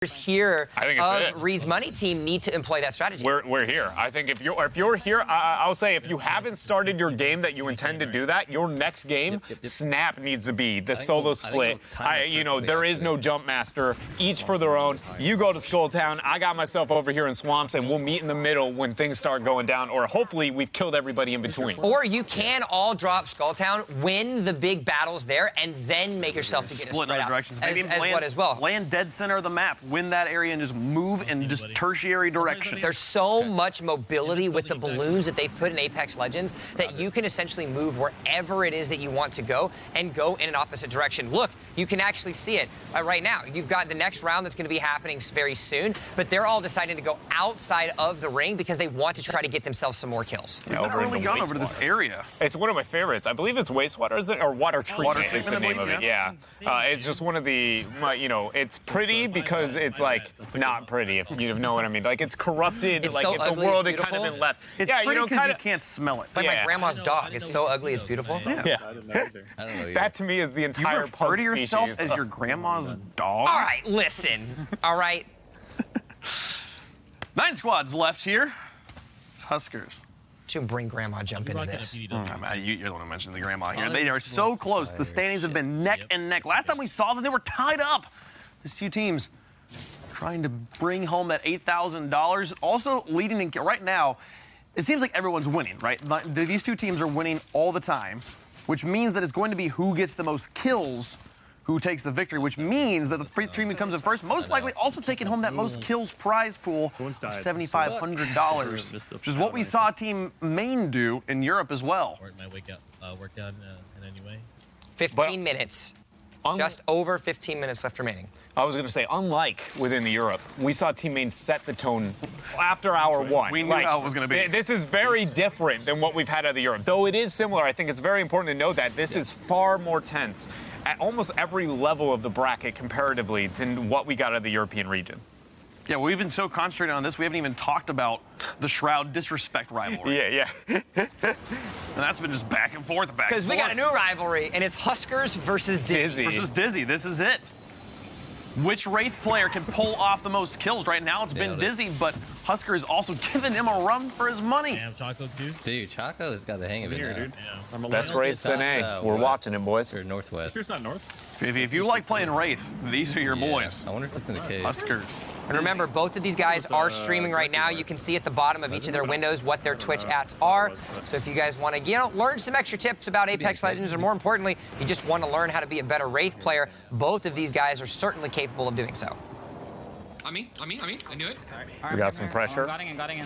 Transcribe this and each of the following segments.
here of Reed's money team need to employ that strategy. We're here. I think if you're here, I'll say if you haven't started your game that you intend to do that, your next game snap needs to be the solo split. There is no jump master. Each for their own. You go to Skulltown. I got myself over here in Swamps, and we'll meet in the middle when things start going down. Or hopefully we've killed everybody in between. Or you can all drop Skulltown, win the big battles there, and then make yourself to get a spread out directions. as well. Land dead center of the map. Win that area and just move in just tertiary direction. There's so much mobility with the balloons that they've put in Apex Legends that you can essentially move wherever it is that you want to go and go in an opposite direction. Look, you can actually see it right now. You've got the next round that's going to be happening very soon, but they're all deciding to go outside of the ring because they want to try to get themselves some more kills. Yeah, over to this area. It's one of my favorites. I believe it's wastewater, or water treatment is the name of it. Yeah, it's just one of the, it's pretty because it's like not pretty, if you know what I mean. Like it's corrupted. It's like so if ugly, the world it's had kind of been left. It's pretty because you can't smell it. It's like my grandma's dog. It's so ugly, it's beautiful. Yeah. That to me is the entire You refer to yourself species. as your grandma's dog? All right, listen. All right. 9 squads left here. It's Huskers. Should bring Grandma jump into this. You're the one who mentioned the grandma here. They are so close. The standings have been neck and neck. Last time we saw them, they were tied up. These two teams trying to bring home that $8,000. Also leading in right now, it seems like everyone's winning, right? These two teams are winning all the time, which means that it's going to be who gets the most kills who takes the victory, which means that the free team who comes in first, most likely also taking home that most kills prize pool of $7,500, which is what we saw Team Maine do in Europe as well. Worked out in any way? 15 minutes. Just over 15 minutes left remaining. I was going to say, unlike within the Europe, we saw Team Maine set the tone after hour one. We knew how it was going to be. This is very different than what we've had out of the Europe. Though it is similar, I think it's very important to know that this is far more tense at almost every level of the bracket comparatively than what we got out of the European region. Yeah, we've been so concentrated on this, we haven't even talked about the Shroud Disrespect rivalry. Yeah. And that's been just back and forth, Because we got a new rivalry, and it's Huskers versus Dizzy. Dizzy. This is it. Which Wraith player can pull off the most kills? Right now it's been Dizzy, but Husker is also giving him a run for his money. Damn, Choco too. Dude, Choco has got the hang of it now. Dude. Yeah. Best Wraiths in A. We're watching him, boys. Or Northwest. It's not North. If you like playing Wraith, these are your boys. I wonder if it's in the cave. Huskers. And remember, both of these guys are streaming right now. You can see at the bottom of each of their windows what their Twitch ads are. So if you guys want to, learn some extra tips about Apex Legends, or more importantly, you just want to learn how to be a better Wraith player, both of these guys are certainly capable of doing so. On me. I knew it. We got some pressure. Got in.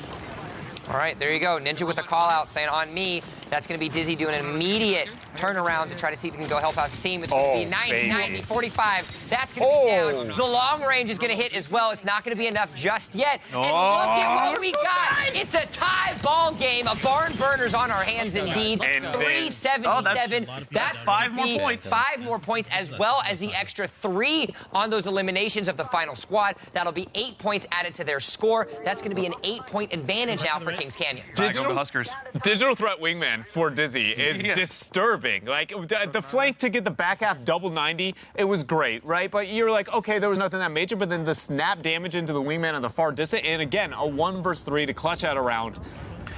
All right, there you go. Ninja with a call out saying on me. That's going to be Dizzy doing an immediate turnaround to try to see if he can go help out his team. It's going to be 90, 90, 45. That's going to be down. The long range is going to hit as well. It's not going to be enough just yet. And look at what we got. It's a tie ball game. A barn burner's on our hands indeed. 377. That's 5 more points. 5 more points, as well as the extra 3 on those eliminations of the final squad. That'll be 8 points added to their score. That's going to be an 8-point advantage now for Kings Canyon. Digital threat wingman for Dizzy is disturbing. Like the flank to get the back half double 90, it was great, right? But you're like, okay, there was nothing that major, but then the snap damage into the wingman on the far distance, and again, a 1 versus 3 to clutch out a round.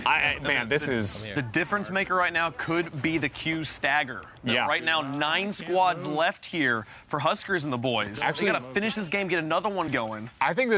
Man, this is... The difference maker right now could be the Q stagger. Right now, 9 squads left here for Huskers and the boys. Actually, they got to finish this game, get another one going. I think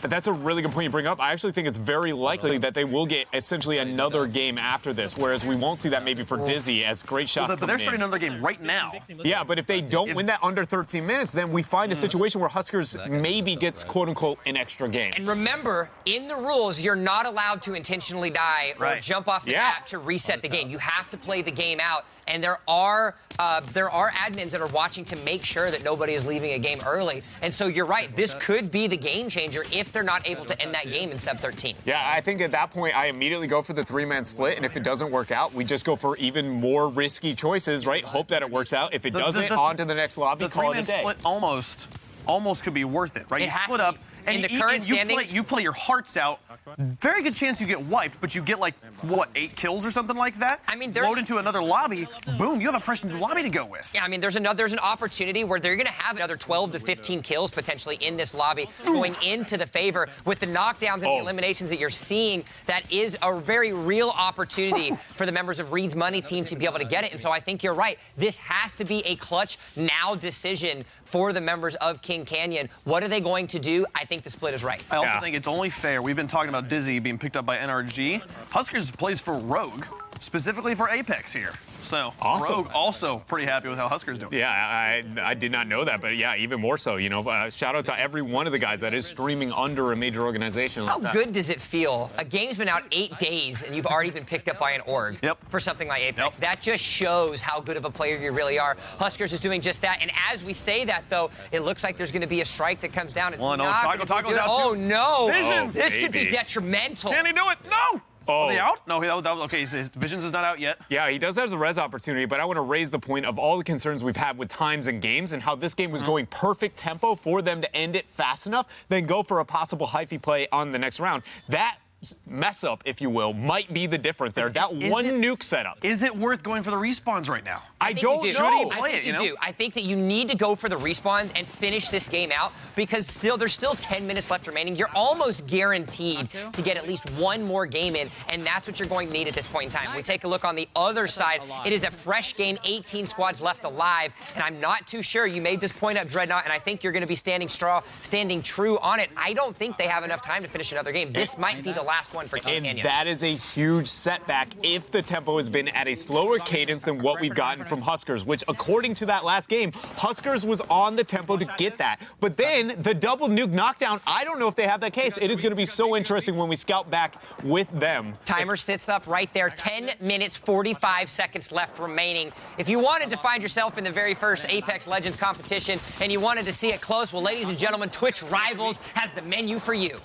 that's a really good point you bring up. I actually think it's very likely that they will get essentially another game after this, whereas we won't see that maybe for Dizzy as great shots But they're starting another game right now. Yeah, but if they don't win that under 13 minutes, then we find a situation where Huskers maybe gets, quote-unquote, an extra game. And remember, in the rules, you're not allowed to intentionally die or jump off the map to reset the game. You have to play the game out, and there are admins that are watching to make sure that nobody is leaving a game early. And so you're right, this could be the game changer if they're not able to end that game in sub 13. Yeah, I think at that point, I immediately go for the 3-man split, and if it doesn't work out, we just go for even more risky choices, right? Hope that it works out. If it doesn't, on to the next lobby, call it a day. The 3-man split almost could be worth it, right? You split up, In the current standings, you play your hearts out. Very good chance you get wiped, but you get like what, 8 kills or something like that. I mean, load into another lobby. Boom, you have a fresh new lobby to go with. Yeah, I mean, there's an opportunity where they're going to have another 12 to 15 kills potentially in this lobby going into the favor with the knockdowns and the eliminations that you're seeing. That is a very real opportunity for the members of Reed's Money team to be able to get it. And so I think you're right. This has to be a clutch now decision for the members of King Canyon. What are they going to do? I think the split is right. I also think it's only fair. We've been talking about Dizzy being picked up by NRG. Huskers plays for Rogue, specifically for AEPX here. So awesome. Rogue also pretty happy with how Huskers doing. Yeah, I did not know that, but yeah, even more so. You know, shout out to every one of the guys that is streaming under a major organization like that. How good does it feel? A game's been out 8 days and you've already been picked up by an org for something like AEPX. That just shows how good of a player you really are. Huskers is doing just that. And as we say that, though, it looks like there's going to be a strike that comes down. It's Taco's out too. Oh, no. Visions. This could be detrimental. Can he do it? No. Oh. Are they out? No, okay, his Visions is not out yet. Yeah, he does have a res opportunity, but I want to raise the point of all the concerns we've had with times and games and how this game was going perfect tempo for them to end it fast enough, then go for a possible hyphy play on the next round. That mess up, if you will, might be the difference there. That one nuke setup. Is it worth going for the respawns right now? I don't know. I think you do. I think that you need to go for the respawns and finish this game out because there's still 10 minutes left remaining. You're almost guaranteed to get at least one more game in, and that's what you're going to need at this point in time. We take a look on the other side. It is a fresh game, 18 squads left alive, and I'm not too sure. You made this point up, Dreadnought, and I think you're going to be standing true on it. I don't think they have enough time to finish another game. This might be the last one for King Canyon. That is a huge setback if the tempo has been at a slower cadence than what we've gotten from Huskers, which according to that last game, Huskers was on the tempo to get that. But then the double nuke knockdown, I don't know if they have that case. It is going to be so interesting when we scout back with them. Timer sits up right there. 10 minutes, 45 seconds left remaining. If you wanted to find yourself in the very first Apex Legends competition and you wanted to see it close, well, ladies and gentlemen, Twitch Rivals has the menu for you.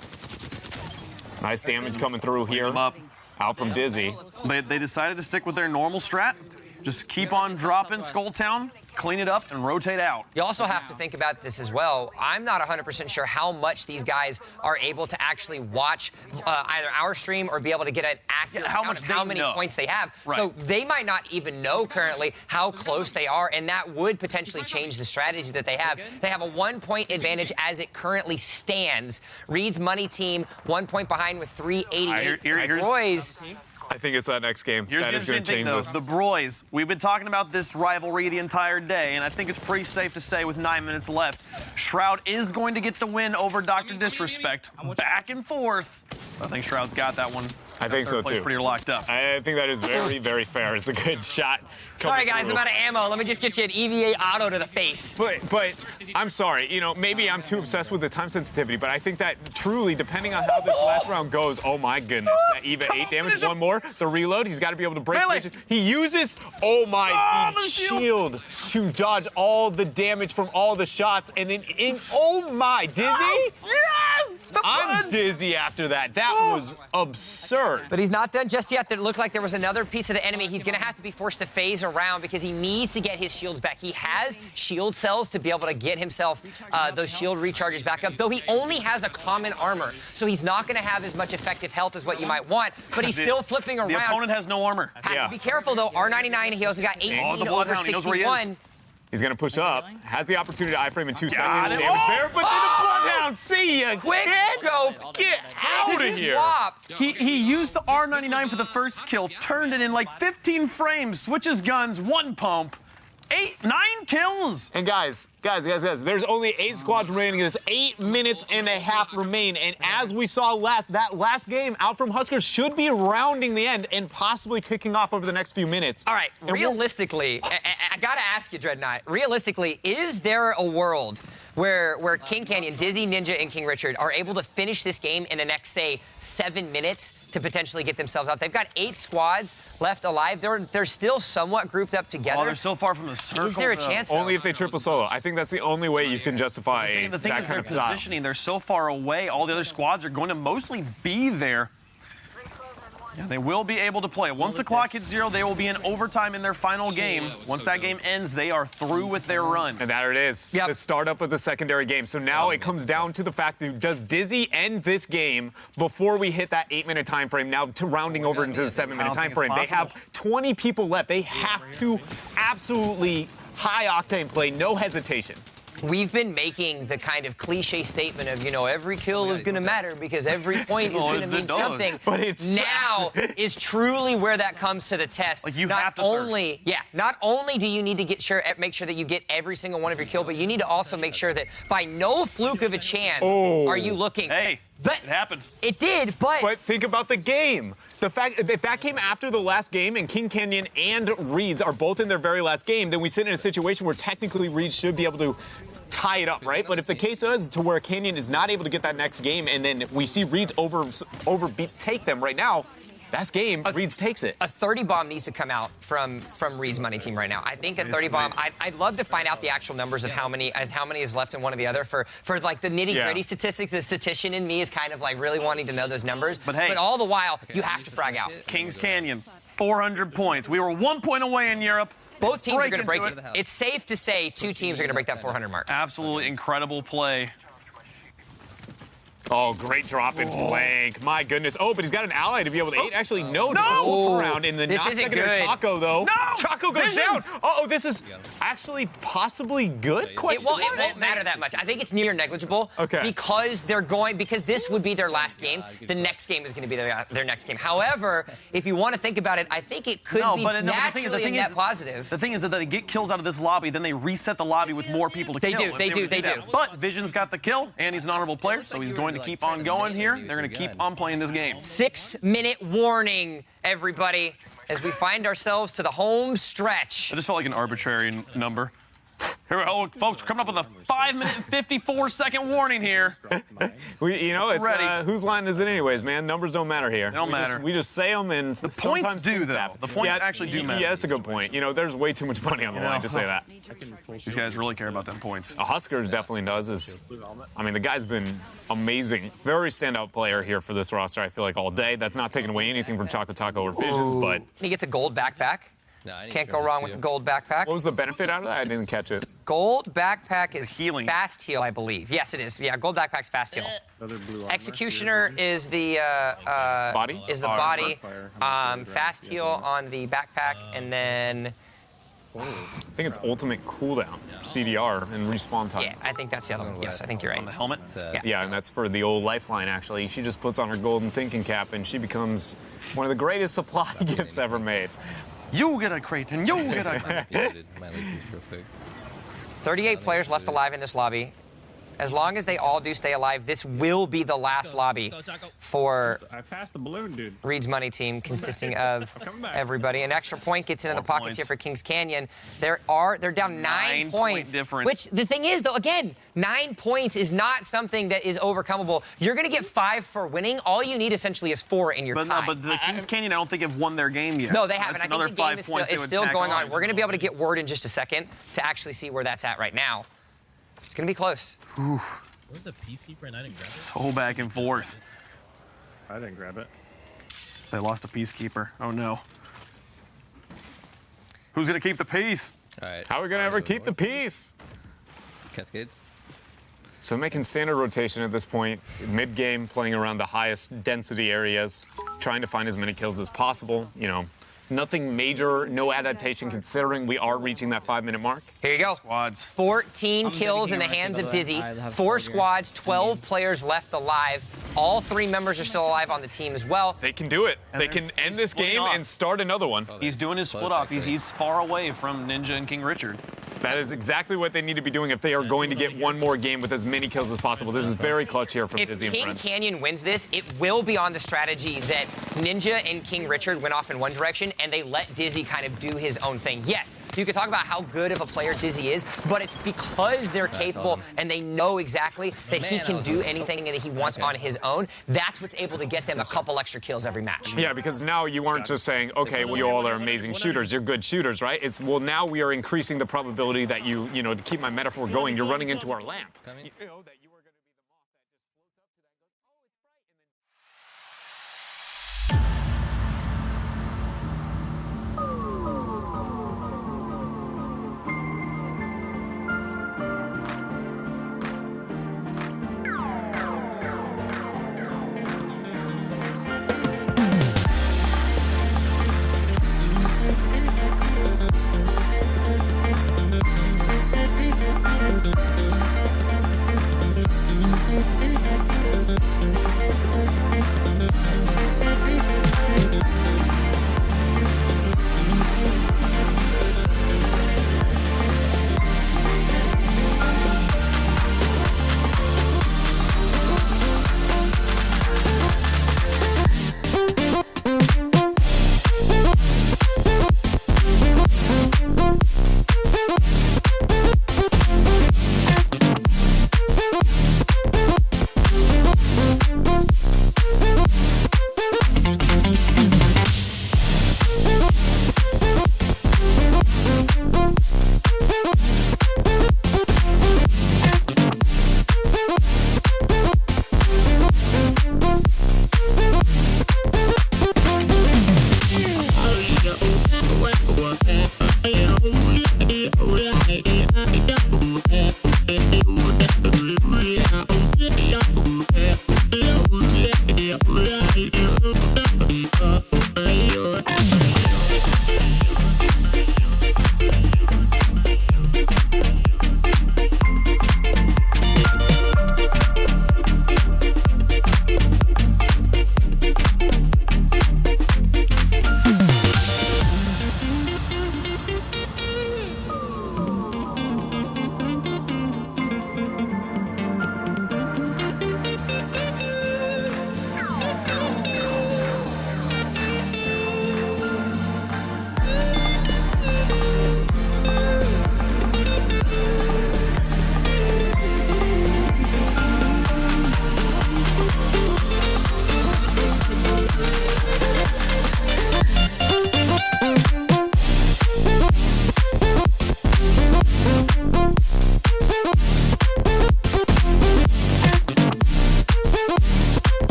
Nice damage coming through here. Out from Dizzy. They decided to stick with their normal strat. Just keep on dropping Skull Town, clean it up, and rotate out. You also have to think about this as well. I'm not 100% sure how much these guys are able to actually watch either our stream or be able to get an accurate count of how many points they have. Right. So they might not even know currently how close they are, and that would potentially change the strategy that they have. They have a 1-point advantage as it currently stands. Reed's Money team 1 point behind with 388. Roy's. I think it's that next game. Here's that the is going to change this. The Broys. We've been talking about this rivalry the entire day, and I think it's pretty safe to say with 9 minutes left, Shroud is going to get the win over Dr. Disrespect. Back and forth. I think Shroud's got that one. I think so, too. Pretty locked up. I think that is very, very fair. It's a good shot. Sorry, guys, I'm out of ammo. Let me just get you an EVA auto to the face. But I'm sorry. You know, maybe I'm too obsessed with the time sensitivity, but I think that truly, depending on how this last round goes, oh, my goodness. That EVA 8 damage, one more. The reload, he's got to be able to break vision. He uses, the shield to dodge all the damage from all the shots. And then, oh, my, Dizzy? Yes! I'm dizzy after that. That was absurd. But he's not done just yet. That looked like there was another piece of the enemy. He's going to have to be forced to phase around because he needs to get his shields back. He has shield cells to be able to get himself those shield recharges back up, though he only has a common armor. So he's not going to have as much effective health as what you might want, but he's still flipping around. The opponent has no armor. Has to be careful, though. R99, he also got 18 over 61. He's going to push up. Has the opportunity to iframe in 2 seconds. Damage there, but then the Bloodhound. See ya. Quick scope. Get out of here. He used the R99 for the first kill, turned it in like 15 frames, switches guns, 1 pump. 9 kills. And guys, there's only 8 squads remaining. There's 8 minutes and a half remain. And as we saw that last game out from Huskers should be rounding the end and possibly kicking off over the next few minutes. All right, and realistically, I got to ask you, Dreadnought, realistically, is there a world where King Canyon, Dizzy, Ninja, and King Richard are able to finish this game in the next, say, 7 minutes to potentially get themselves out? They've got 8 squads left alive. They're still somewhat grouped up together. Oh, they're so far from the circle. Is there a chance? Only if they triple solo. I think that's the only way you can justify the thing that is kind their of style. positioning. They're so far away. All the other squads are going to mostly be there. Yeah, they will be able to play. Once the clock hits 0, they will be in overtime in their final game. Once that game ends, they are through with their run. And there it is. Yep. The startup of the secondary game. So now it comes down to the fact that does Dizzy end this game before we hit that 8-minute time frame, now to rounding over into the 7-minute time frame. They have 20 people left. They have to absolutely high-octane play, no hesitation. We've been making the kind of cliche statement of, every kill is going to matter because every point is going to mean something. But it's now is truly where that comes to the test. Like you not have to only, not only do you need to make sure that you get every single one of your kill, but you need to also make sure that by no fluke of a chance are you looking. Hey, but it happened. It did, but think about the game. The fact if that came after the last game and King Canyon and Reeds are both in their very last game, then we sit in a situation where technically Reeds should be able to tie it up, right? But if the case is to where Canyon is not able to get that next game and then we see Reeds take them right now, that's game. Reeds takes it. A 30 bomb needs to come out from Reed's money team right now. I think a 30 bomb. I'd love to find out the actual numbers of how many is left in one or the other for like the nitty gritty statistics. The statistician in me is kind of like really wanting to know those numbers. But hey, all the while you have to frag out. Kings Canyon, 400 points. We were 1 point away in Europe. Both teams are going to break it. It's safe to say 2 teams are going to break that 400 mark. Absolutely incredible play. Oh, great drop in flank. My goodness. Oh, but he's got an ally to be able to aid. Actually, no. Just a full turnaround in the not secondary Chaco, though. No! Chaco goes down. Uh-oh, this is actually possibly good? It won't matter that much. I think it's near negligible. Okay. Because this would be their last game. The next game is going to be their next game. However, if you want to think about it, I think it could be naturally a net positive. The thing is that they get kills out of this lobby, then they reset the lobby with more people to kill. They do. But Vision's got the kill, and he's an honorable player, so he's going to keep on going here. They're going to keep on playing this game. 6-minute warning, everybody, as we find ourselves to the home stretch. I just felt like an arbitrary number. Here, folks, we're coming up with a 5-minute and 54-second warning here. It's whose line is it anyways, man? Numbers don't matter here. They don't matter. We just say them, and the points do, though. The points actually do matter. Yeah, that's a good point. There's way too much money on the line to say that. These guys really care about them points. Huskers definitely does. The guy's been amazing. Very standout player here for this roster, I feel like, all day. That's not taking away anything from Choco Taco or Visions, but... He gets a gold backpack. Can't go wrong with the gold backpack. What was the benefit out of that? I didn't catch it. Gold backpack is healing. Fast heal, I believe. Yes, it is. Yeah, gold backpack's fast heal. Executioner is the body. Fast heal on the backpack, and then I think it's ultimate cooldown, CDR, and respawn time. Yeah, I think that's the other one. Yes, I think you're right. On the helmet. Yeah, and that's for the old lifeline. Actually, she just puts on her golden thinking cap, and she becomes one of the greatest supply gifts ever made. You get a crate, and you get a crate. 38 players left alive in this lobby. As long as they all do stay alive, this will be the last lobby for Reed's money team, consisting of everybody. An extra point gets into the pockets here for Kings Canyon. They're down 9 points. Difference. Which the thing is, though, again, 9 points is not something that is overcomable. You're going to get 5 for winning. All you need essentially is 4 in your tie. But the Kings Canyon, I don't think have won their game yet. No, they haven't. That's I think the game is still going on. We're going to be able to get word in just a second to actually see where that's at right now. It's going to be close. Where's the Peacekeeper and I didn't grab it? So back and forth. I didn't grab it. They lost a Peacekeeper. Oh, no. Who's going to keep the peace? All right. How are we going to ever keep the peace? Cascades. So making standard rotation at this point, mid-game, playing around the highest density areas, trying to find as many kills as possible, Nothing major, no adaptation considering we are reaching that 5-minute mark. Here you go. Squads. 14 kills in the hands of Dizzy. 4 squads, 12 players left alive. All 3 members are still alive on the team as well. They can do it. They can end this game and start another one. He's doing his split off. He's far away from Ninja and King Richard. That is exactly what they need to be doing if they are going to get one more game with as many kills as possible. This is very clutch here from Dizzy and friends. If King Canyon wins this, it will be on the strategy that Ninja and King Richard went off in one direction and they let Dizzy kind of do his own thing. Yes, you can talk about how good of a player Dizzy is, but it's because they're capable and they know exactly that he can do anything that he wants on his own. That's what's able to get them a couple extra kills every match. Yeah, because now you aren't just saying, okay, well, you all are amazing shooters. You're good shooters, right? It's, well, now we are increasing the probability that to keep my metaphor going, you're running into our lamp.